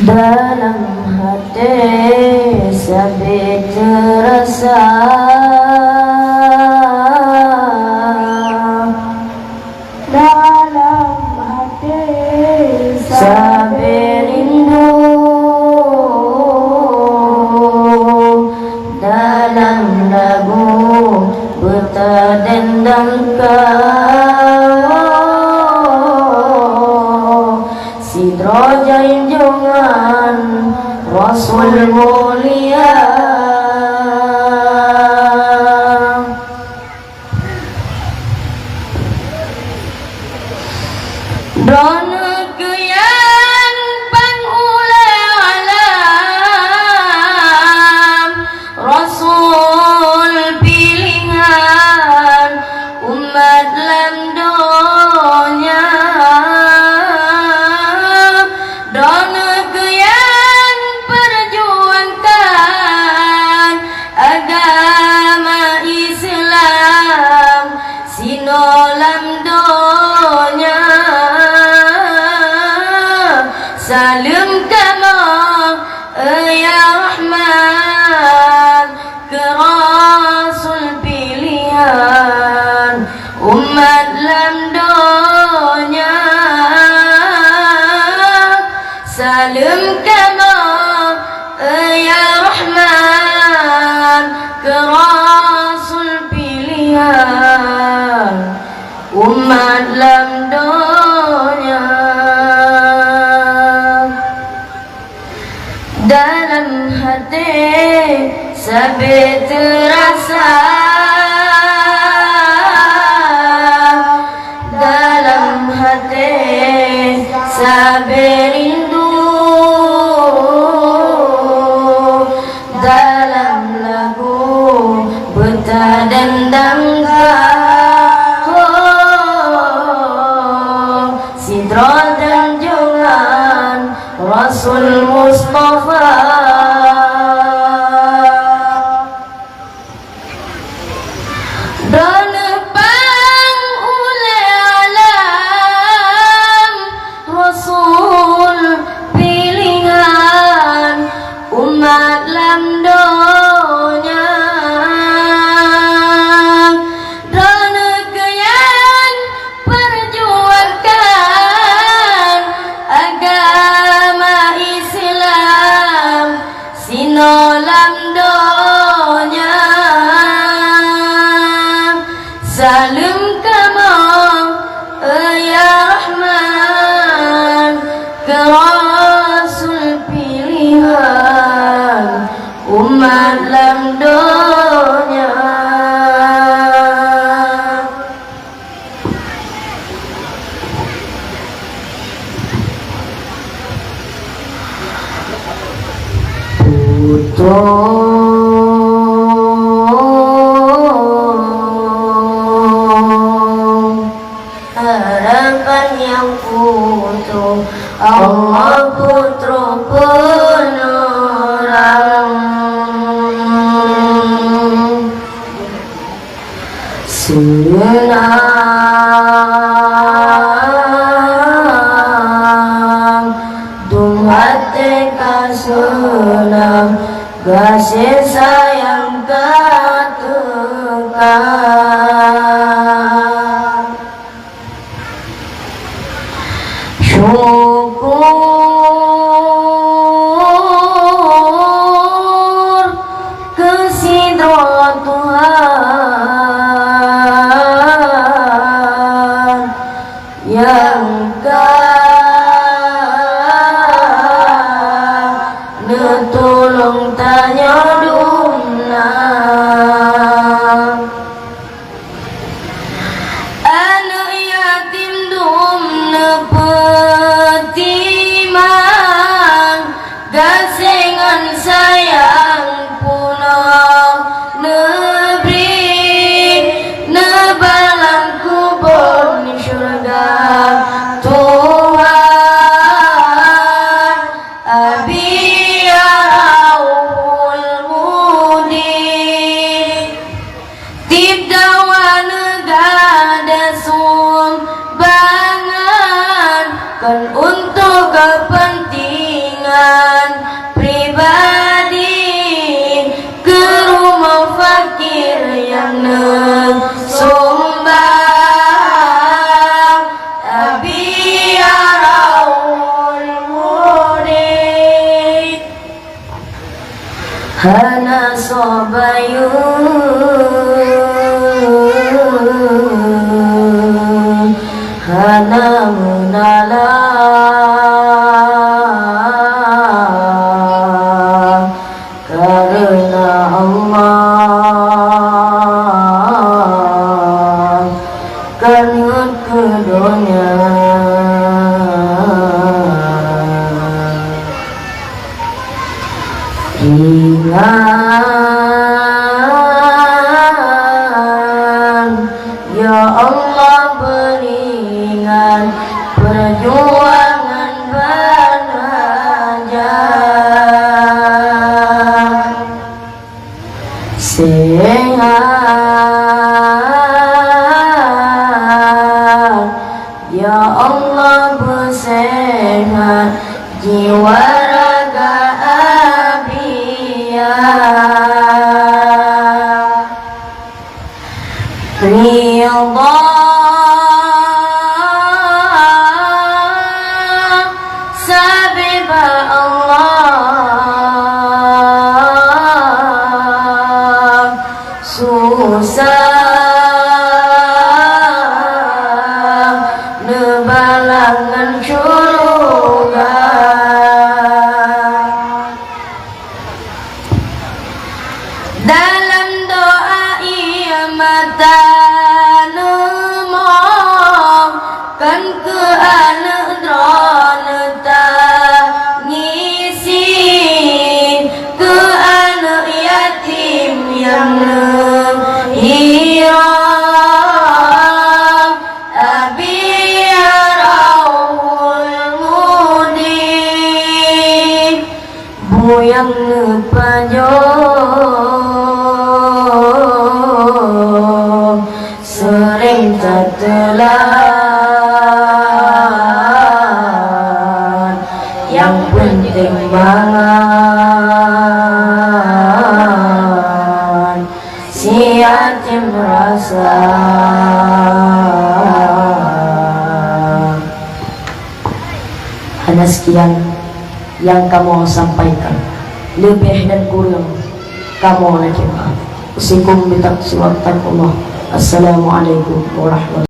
dalam hati sampai terasa dalam hati sampai rindu dalam lagu bertadendang Sidroja junjungan Rasul mulia Dona keyan pangulai alam Rasul pilihan umat lam dunia Dona keyan perjuangkan agama Islam sinolam dunia Salam kamu ya Rahman ke Rasul pilihan umat lam dunia Salam kamu ya Rahman ke Rasul pilihan umat lam dunia dalam hati sampai terasa dalam hati sampai rindu dalam lagu bertadendang Sidra dan jungan Rasul Mustafa dan pangulai alam Rasul pilihan umat lam dunia dan keyan perjuangkan agama Islam sinolam dunia Salam kamu ya Rahman ke Rasul pilihan umat lam dunia harapan yang utuh Allah putra penerang senang dung hati senang kasih sayang katakan syukur kesidra Tuhan yang netulung tanya dumna anak yatim dumna petiman gasengan sayang punah negeri nebalang kubur di syurga Tuhan abi untuk kepentingan hana menalah karena Allah kanut keduanya. Ringan ya Allah, beringan perjuangan bernajah, sehat ya Allah, bersehat jiwa raga ridha sabib Allah, susah nebalangan syurga. Dalam doa ia mata nemong kan ke anak drone tangisi ke anak yatim yang hiram abi raul mudi buyang panjang sering tetelan, yang penting mangan si yatim rasa. Hanya sekian yang kamu sampaikan, lebih dan kurang kamu lagi maaf. Usikum bitaqwa Allah. Assalamualaikum warahmatullahi wabarakatuh.